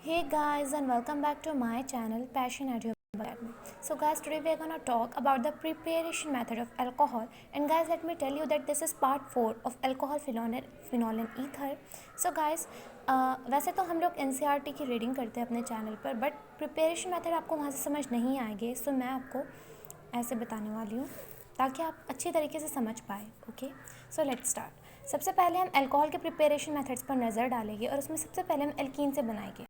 Hey guys, and welcome back to my channel Passion at Your Academy. So guys, today we are going to talk about the preparation method of alcohol. And guys, let me tell you that this is part 4 of alcohol, phenol and ether. So guys, वैसे तो हम लोग NCERT की reading करते हैं अपने channel पर, but preparation method आपको वहाँ से समझ नहीं आएंगे. सो मैं आपको ऐसे बताने वाली हूँ ताकि आप अच्छी तरीके से समझ पाए. Okay, so let's start. सबसे पहले हम अल्कोहल के प्रिपरेशन मेथड्स पर नज़र डालेंगे और उसमें सबसे पहले हम एल्कीन से बनाएंगे.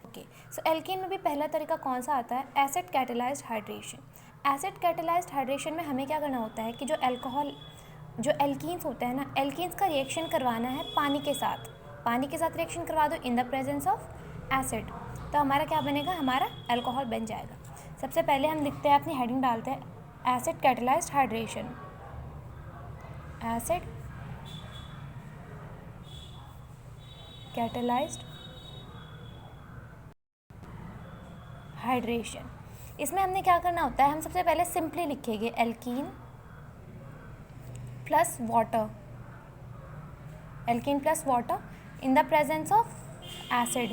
ओके, सो एल्कीन में भी पहला तरीका कौन सा आता है? Acid catalysed hydration. Acid catalysed hydration में हमें क्या करना होता है कि जो एल्कीन्स होते हैं ना, एल्कीन्स का रिएक्शन करवाना है पानी के साथ रिएक्शन करवा दो in the presence of acid, तो हमारा क्या बनेगा? हमारा अल्कोहल बन जाएगा. सबसे पहले हम लिखते हैं, अपनी हेडिंग डालते हैं acid catalysed hydration. Acid catalysed hydration. इसमें हमने क्या करना होता है? हम सबसे पहले सिंपली लिखेंगे alkene plus water, alkene plus water in the presence of acid.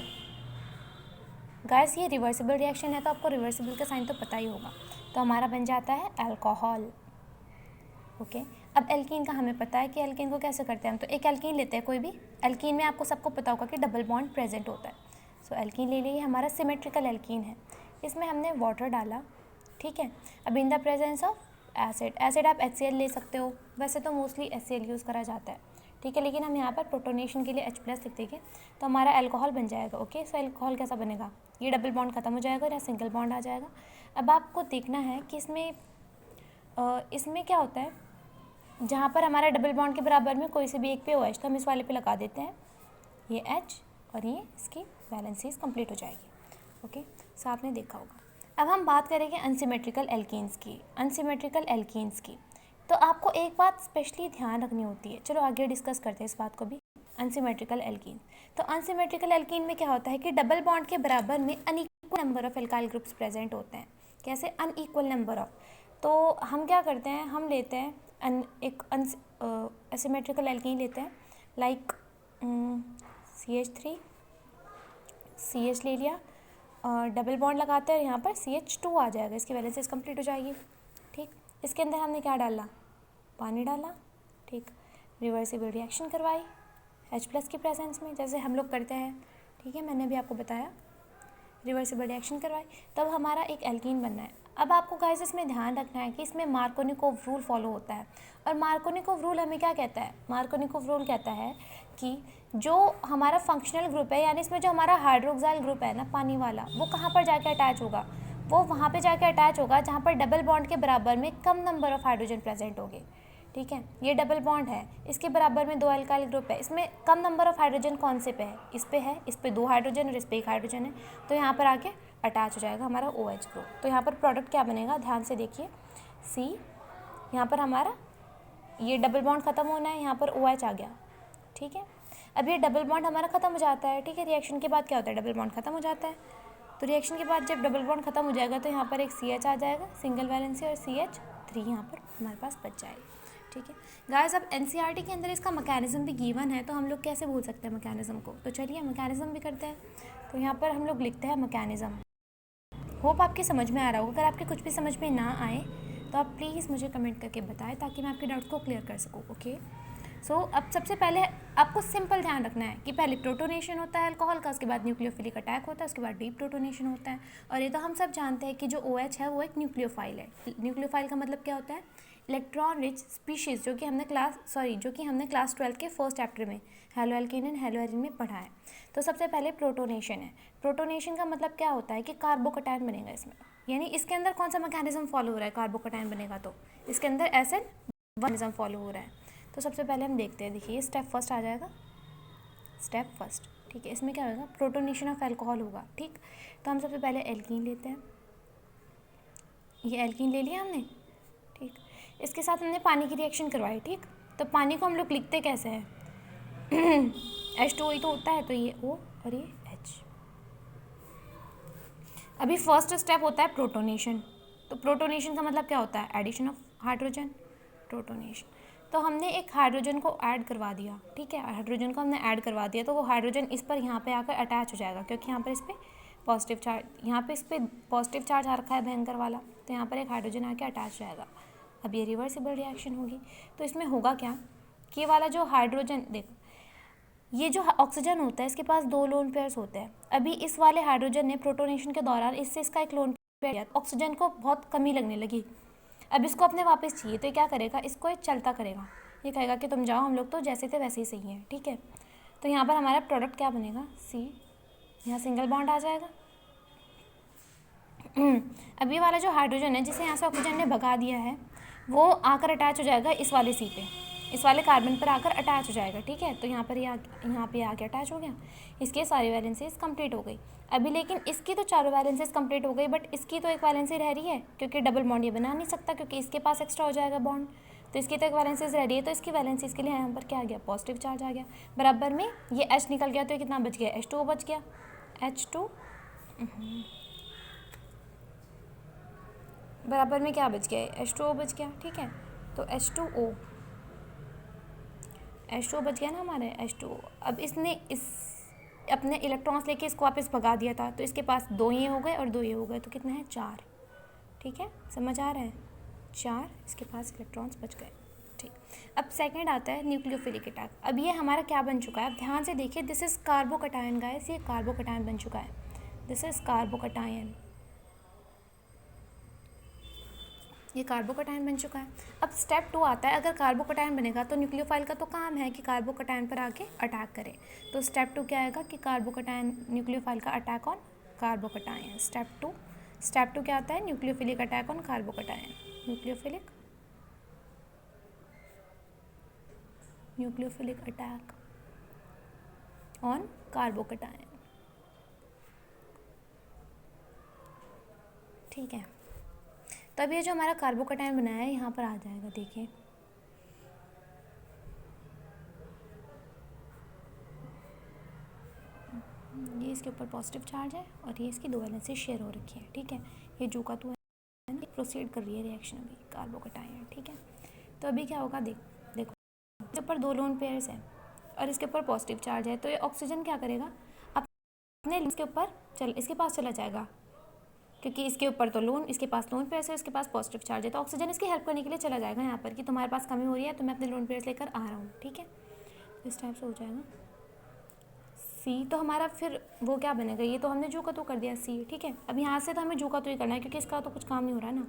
Guys, ये रिवर्सिबल रिएक्शन है तो आपको रिवर्सिबल का साइन तो पता ही होगा. तो हमारा बन जाता है अल्कोहल. ओके, अब एल्कीन का हमें पता है कि एल्कीन को कैसे करते हैं हम. तो एक एल्कीन लेते हैं, कोई भी एल्कीन में आपको सबको पता होगा कि डबल बॉन्ड प्रेजेंट होता है. सो एल्कीन ले लिए, हमारा सिमेट्रिकल एल्कीन है. इसमें हमने वाटर डाला, ठीक है. अब in the presence of acid आप HCl ले सकते हो, वैसे तो मोस्टली HCl यूज़ करा जाता है, ठीक है, लेकिन हम यहाँ पर प्रोटोनेशन के लिए H+ लिख देंगे तो हमारा अल्कोहल बन जाएगा. ओके, सो अल्कोहल कैसा बनेगा? ये डबल बॉन्ड खत्म हो जाएगा और यहाँ सिंगल बॉन्ड आ जाएगा. अब आपको देखना है कि इसमें क्या होता है, जहाँ पर हमारा डबल बॉन्ड के बराबर में कोई से भी एक पे OH, तो हम इस वाले पे लगा देते हैं ये H और ये इसकी वैलेंसीज कंप्लीट हो जाएगी. ओके, सो आपने देखा होगा. अब हम बात करेंगे अनसिमेट्रिकल एल्कीन्स की. तो आपको एक बात स्पेशली ध्यान रखनी होती है. चलो आगे डिस्कस करते हैं इस बात को भी. अनसिमेट्रिकल एल्कीन, तो अनसिमेट्रिकल एल्कीन में क्या होता है कि डबल बॉन्ड के बराबर में unequal number of alkyl groups present होते हैं. कैसे? Unequal number of. तो हम क्या करते हैं, हम लेते हैं एक असिमेट्रिकल एल्कीन लेते हैं, लाइक CH3 CH ले लिया और डबल बॉन्ड लगाते हैं, यहाँ पर CH2 आ जाएगा, इसकी वैलेंसीज कंप्लीट हो जाएगी. ठीक, इसके अंदर हमने क्या डाला? पानी डाला. ठीक, रिवर्सिबल रिएक्शन करवाई H+ की प्रेजेंस में, जैसे हम लोग करते हैं. ठीक है, मैंने भी आपको बताया, रिवर्सिबल रिएक्शन करवाई, तब हमारा एक एल्कीन बनना है. अब आपको गाइस इसमें ध्यान रखना है कि इसमें मार्कोनिकोव रूल फॉलो होता है. और मार्कोनिकोव रूल हमें क्या कहता है? मार्कोनिकोव रूल कहता है कि जो हमारा फंक्शनल ग्रुप है, यानी इसमें जो हमारा हाइड्रोक्साइल ग्रुप है ना, पानी वाला, वो कहाँ पर जाके अटैच होगा? वो वहाँ पे जाके अटैच होगा जहाँ पर डबल बॉन्ड के बराबर में कम नंबर ऑफ हाइड्रोजन प्रेजेंट होंगे. ठीक है, ये डबल बॉन्ड है, इसके बराबर में 2 अल्काइल ग्रुप है, इसमें कम नंबर ऑफ हाइड्रोजन कौन से पे है? इस पे है, इस पे 2 हाइड्रोजन और इस पे 1 हाइड्रोजन है, तो यहाँ पर आके अटैच हो जाएगा हमारा OH ग्रुप. तो यहाँ पर प्रोडक्ट क्या बनेगा? ध्यान से देखिए, C, यहाँ पर हमारा ये डबल बॉन्ड ख़त्म होना है, यहाँ पर OH आ गया. ठीक है, अब ये डबल बॉन्ड हमारा ख़त्म हो जाता है. ठीक है, रिएक्शन के बाद क्या होता है? डबल बॉन्ड ख़त्म हो जाता है. तो रिएक्शन के बाद जब डबल बॉन्ड ख़त्म हो जाएगा तो यहाँ पर एक CH आ जाएगा, सिंगल वैलेंसी, और CH3 यहाँ पर हमारे पास बच जाएगा. ठीक है गाइस, अब NCERT के अंदर इसका मैकेनिज्म भी गिवन है, तो हम लोग कैसे भूल सकते हैं मैकेनिज्म को? तो चलिए मैकेनिज्म भी करते हैं. तो यहाँ पर हम लोग लिखते हैं मैकेनिज्म. होप आपकी समझ में आ रहा होगा. अगर आपके कुछ भी समझ में ना आए तो आप प्लीज़ मुझे कमेंट करके बताएं ताकि मैं आपके डाउट्स को क्लियर कर सकूँ. ओके, सो अब सबसे पहले आपको सिंपल ध्यान रखना है कि पहले प्रोटोनेशन होता है अल्कोहल का, उसके बाद न्यूक्लियोफिलिक अटैक होता है, उसके बाद डीप्रोटोनेशन होता है. और ये तो हम सब जानते हैं कि जो OH है वो एक न्यूक्लियोफाइल है. न्यूक्लियोफाइल का मतलब क्या होता है? इलेक्ट्रॉन रिच स्पीशीज़, जो कि हमने क्लास 12 के फर्स्ट चैप्टर में हेलोएल्केन एंड हेलोएरिन में पढ़ा है. तो सबसे पहले प्रोटोनेशन है. प्रोटोनेशन का मतलब क्या होता है कि कार्बोकटायन बनेगा इसमें, यानी इसके अंदर कौन सा मैकेनिज्म फॉलो हो रहा है? कार्बोकटायन बनेगा तो इसके अंदर SN मैकेनिज्म फॉलो हो रहा है. तो सबसे पहले हम देखते हैं, देखिए स्टेप फर्स्ट आ जाएगा, स्टेप फर्स्ट. ठीक है, इसमें क्या होगा? प्रोटोनेशन ऑफ अल्कोहल होगा. ठीक, तो हम सबसे पहले एल्कीन लेते हैं. ये एल्कीन ले लिया हमने. ठीक, इसके साथ हमने पानी की रिएक्शन करवाई. ठीक, तो पानी को हम लोग लिखते कैसे हैं? H2O तो होता है, तो ये O और ये H. अभी फर्स्ट स्टेप होता है प्रोटोनेशन. तो प्रोटोनेशन का मतलब क्या होता है? Addition of hydrogen, protonation. तो हमने एक हाइड्रोजन को ऐड करवा दिया, ठीक है, हाइड्रोजन को हमने ऐड करवा दिया, तो वो हाइड्रोजन इस पर यहाँ पे आकर अटैच हो जाएगा, क्योंकि यहाँ पर इस पर पॉजिटिव चार्ज, यहाँ पे इस पर पॉजिटिव चार्ज आ रखा है भयंकर वाला, तो यहाँ पर एक हाइड्रोजन आके अटैच हो जाएगा। अब ये रिवर्सिबल रिएक्शन होगी, तो इसमें होगा क्या कि ये वाला जो हाइड्रोजन, देखो ये जो ऑक्सीजन होता है इसके पास 2 लोन पेयर्स होते हैं। अभी इस वाले हाइड्रोजन ने प्रोटोनेशन के दौरान इससे इसका एक लोन पेयर किया, ऑक्सीजन को बहुत कमी लगने लगी। अब इसको अपने वापस चाहिए, तो ये क्या करेगा, इसको ये चलता करेगा, ये कहेगा कि तुम जाओ, हम लोग तो जैसे थे वैसे ही सही हैं, ठीक है। तो यहाँ पर हमारा प्रोडक्ट क्या बनेगा, C, यहाँ सिंगल बॉन्ड आ जाएगा। अब ये वाला जो हाइड्रोजन है जिसे यहाँ से ऑक्सीजन ने भगा दिया है, वो आकर अटैच हो जाएगा इस वाले C पे, इस वाले कार्बन पर आकर अटैच हो जाएगा, ठीक है। तो यहाँ पर यहाँ पे आके अटैच हो गया, इसके सारी वैलेंसीज कंप्लीट हो गई। अभी लेकिन इसकी तो चारों वैलेंसीज कंप्लीट हो गई, बट इसकी तो एक वैलेंसी रह रही है, क्योंकि डबल बॉन्ड ये बना नहीं सकता, क्योंकि इसके पास एक्स्ट्रा हो जाएगा बॉन्ड, तो इसकी तो एक वैलेंसीज रह रही है, तो इसकी वैलेंसीज के लिए यहाँ पर क्या आ गया, पॉजिटिव चार्ज आ गया। बराबर में ये H निकल गया, तो ये कितना बच गया, H2O बच गया, H2 बराबर में क्या बच गया, H2O बच गया, ठीक है। तो H2O बच गया ना हमारे, H2O। अब इसने इस अपने इलेक्ट्रॉन्स लेके इसको वापस भगा दिया था, तो इसके पास 2 ये हो गए और 2 ये हो गए, तो कितने हैं, 4, ठीक है, समझ आ रहा है, 4 इसके पास इलेक्ट्रॉन्स बच गए, ठीक। अब सेकंड आता है न्यूक्लियोफिलिक अटैक। अब ये हमारा क्या बन चुका है, अब ध्यान से देखिए, दिस इज़ कार्बोकटायन गाइस, ये कार्बोकटायन बन चुका है, दिस इज़ कार्बोकटायन, ये कार्बोकटायन बन चुका है। अब स्टेप 2 आता है, अगर कार्बोकटायन बनेगा तो न्यूक्लियोफाइल का तो काम है कि कार्बोकटायन पर आके अटैक करे, तो स्टेप 2 क्या आएगा कि कार्बोकटायन न्यूक्लियोफाइल का अटैक ऑन कार्बोकटायन। स्टेप 2 क्या आता है, nucleophilic attack on carbocation, nucleophilic attack on carbocation, ठीक है। तब ये जो हमारा कार्बोकटायन बनाया है यहाँ पर आ जाएगा, देखिए ये इसके ऊपर पॉजिटिव चार्ज है और ये इसकी 2 वैलेंसी शेयर हो रखी है, ठीक है। ये जो का तो है, प्रोसीड कर रही है रिएक्शन अभी कार्बोकटायन, ठीक है। तो अभी क्या होगा, देखो इसके ऊपर 2 लोन पेयर्स हैं और इसके ऊपर पॉजिटिव चार्ज है, तो ये ऑक्सीजन क्या करेगा, अपने इसके ऊपर इसके पास चला जाएगा, क्योंकि इसके ऊपर तो लोन, इसके पास लोन पेयर्स है, इसके पास पॉजिटिव चार्ज है, तो ऑक्सीजन इसकी हेल्प करने के लिए चला जाएगा यहाँ पर कि तुम्हारे पास कमी हो रही है, तो मैं अपने लोन पेयर्स लेकर आ रहा हूँ, ठीक है। इस टाइप से हो जाएगा C। तो हमारा फिर वो क्या बनेगा, ये तो हमने जो का तो कर दिया C, ठीक है। अब यहाँ से तो हमें जो का तो ही करना है, क्योंकि इसका तो कुछ काम नहीं हो रहा है ना,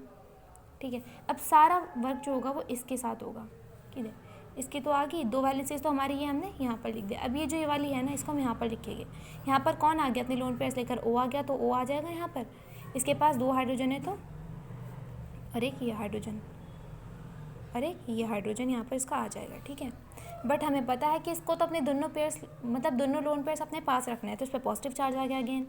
ठीक है। अब सारा वर्क जो होगा वो इसके साथ होगा, ठीक है। इसकी तो आ गई 2 वैलेंसीज, तो हमारी ये हमने यहाँ पर लिख दिया। अब ये जो ये वाली है ना, इसको हम यहाँ पर लिखेंगे। यहाँ पर कौन आ गया, अपने लोन पेयर्स लेकर O आ गया, तो O आ जाएगा यहाँ पर। इसके पास 2 हाइड्रोजन है, तो अरे ये हाइड्रोजन, अरे ये हाइड्रोजन यहाँ पर इसका आ जाएगा, ठीक है। बट हमें पता है कि इसको तो अपने दोनों पेयर्स, मतलब दोनों लोन पेयर्स अपने पास रखना है, तो इस पर पॉजिटिव चार्ज आ गया अगेन,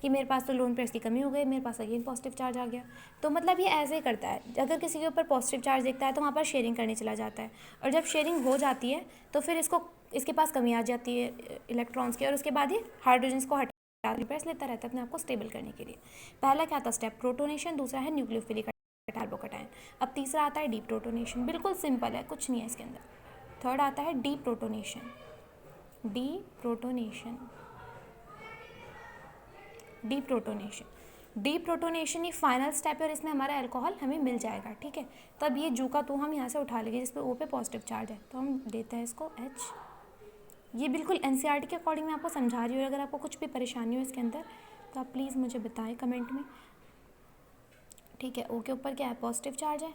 कि मेरे पास तो लोन पेयर्स की कमी हो गई, मेरे पास अगेन पॉजिटिव चार्ज आ गया। तो मतलब ये ऐसे ही करता है, अगर किसी के ऊपर पॉजिटिव चार्ज दिखता है तो वहाँ पर शेयरिंग करने चला जाता है, और जब शेयरिंग हो जाती है तो फिर इसके पास कमी आ जाती है इलेक्ट्रॉन्स की, और उसके बाद ये हाइड्रोजन को हटा पेयर्स लेता रहता है अपने आप को स्टेबल करने के लिए। पहला क्या था स्टेप, प्रोटोनेशन, दूसरा है न्यूक्लियोफिलिक कार्बोकटायन। अब तीसरा आता है डीप्रोटोनेशन, बिल्कुल सिंपल है, कुछ नहीं है इसके अंदर। थर्ड आता है डीप्रोटोनेशन, डीप्रोटोनेशन ये फाइनल स्टेप है, और इसमें हमारा अल्कोहल हमें मिल जाएगा, ठीक है। तब ये जू का तो हम यहाँ से उठा लेंगे, जिस पे O पे पॉजिटिव चार्ज है, तो हम देते हैं इसको H। ये बिल्कुल NCERT के अकॉर्डिंग मैं आपको समझा रही हूँ, अगर आपको कुछ भी परेशानी हो इसके अंदर तो आप प्लीज़ मुझे बताएं कमेंट में, ठीक है। O के ऊपर क्या है, पॉजिटिव चार्ज है,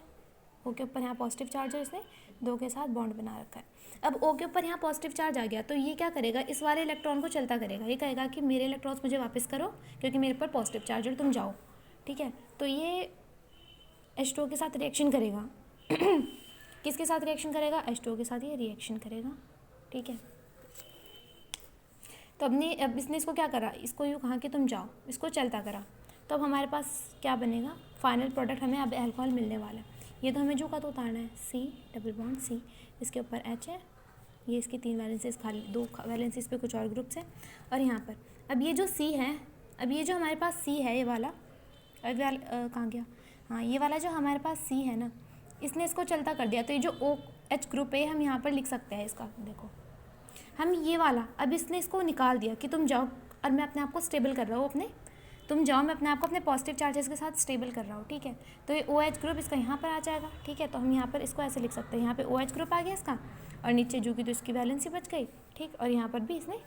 O के ऊपर यहाँ पॉजिटिव चार्ज है, इसने 2 के साथ बॉन्ड बना रखा है। अब O के ऊपर यहाँ पॉजिटिव चार्ज आ गया, तो ये क्या करेगा, इस वाले इलेक्ट्रॉन को चलता करेगा, ये कहेगा कि मेरे इलेक्ट्रॉन्स मुझे वापस करो, क्योंकि मेरे पर पॉजिटिव चार्ज है, तुम जाओ, ठीक है। तो ये H2O के साथ रिएक्शन करेगा किसके साथ रिएक्शन करेगा, H2O के साथ ये रिएक्शन करेगा, ठीक है। तो अब इसने इसको क्या करा, इसको यूँ कहा कि तुम जाओ, इसको चलता करा, तो अब हमारे पास क्या बनेगा, फाइनल प्रोडक्ट हमें अब अल्कोहल मिलने वाला है। ये तो हमें जो का तो उतारना है, C डबल बॉन्ड C, इसके ऊपर H है, ये इसकी 3 वैलेंसीज खाली, 2 वैलेंसीज पे कुछ और ग्रुप्स हैं, और यहाँ पर अब ये जो C है, अब ये जो हमारे पास C है, ये वाला कहाँ गया, हाँ ये वाला जो हमारे पास C है ना, इसने इसको चलता कर दिया, तो ये जो H ग्रुप ए हम यहाँ पर लिख सकते हैं इसका। देखो हम ये वाला, अब इसने इसको निकाल दिया कि तुम जाओ और मैं अपने आप को स्टेबल कर रहा हूँ अपने, तुम जाओ मैं अपने आप को अपने पॉजिटिव चार्जेस के साथ स्टेबल कर रहा हूँ, ठीक है। तो ये OH ग्रुप इसका यहाँ पर आ जाएगा, ठीक है। तो हम यहाँ पर इसको ऐसे लिख सकते हैं, यहाँ पे OH ग्रुप आ गया इसका, और नीचे जू की तो इसकी वैलेंसी बच गई, ठीक। और यहाँ पर भी इसने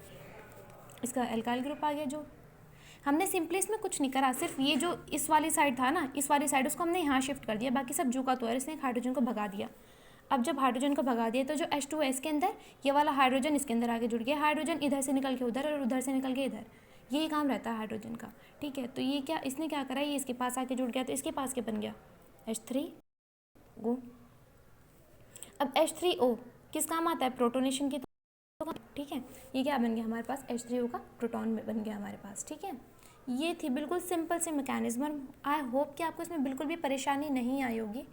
इसका एल्काइल ग्रुप आ गया। जो हमने सिंपली इसमें कुछ नहीं करा, सिर्फ ये जो इस वाली साइड था ना, इस वाली साइड उसको हमने यहाँ शिफ्ट कर दिया, बाकी सब जू का तो है, इसने एक हाइड्रोजन को भगा दिया। अब जब हाइड्रोजन को भगा दिया तो जो H2 है इसके अंदर, ये वाला हाइड्रोजन इसके अंदर आके जुड़ गया, हाइड्रोजन इधर से निकल के उधर और उधर से निकल के इधर, यही काम रहता है हाइड्रोजन का, ठीक है। तो ये क्या इसने क्या करा, ये इसके पास आके जुड़ गया, तो इसके पास क्या बन गया, H3O। अब H3O किस काम आता है, प्रोटोनेशन की, ठीक है। ये क्या बन गया हमारे पास, H3O का प्रोटॉन में बन गया हमारे पास, ठीक है। ये थी बिल्कुल सिंपल से मैकेनिज्म। आई होप कि आपको इसमें बिल्कुल भी परेशानी नहीं आई होगी।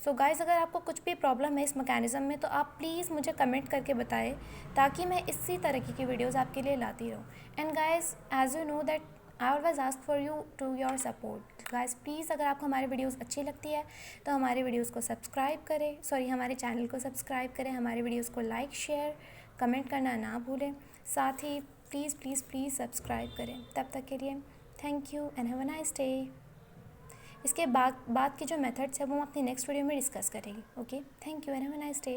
सो गाइस, अगर आपको कुछ भी प्रॉब्लम है इस मैकेनिज्म में तो आप प्लीज़ मुझे कमेंट करके बताएं, ताकि मैं इसी तरीके की वीडियोस आपके लिए लाती रहूँ। And guys, as you know that I always ask for you to your support. Guys please, अगर आपको हमारी वीडियोस अच्छी लगती है तो हमारे वीडियोस को सब्सक्राइब करें, हमारे चैनल को सब्सक्राइब करें, हमारे वीडियोस को लाइक शेयर कमेंट करना ना भूलें, साथ ही प्लीज़ प्लीज़ प्लीज़ सब्सक्राइब करें। तब तक के लिए thank you and have a nice day. इसके बाद की जो मेथड्स है वो हम अपनी नेक्स्ट वीडियो में डिस्कस करेंगे। Okay, thank you and have a nice day.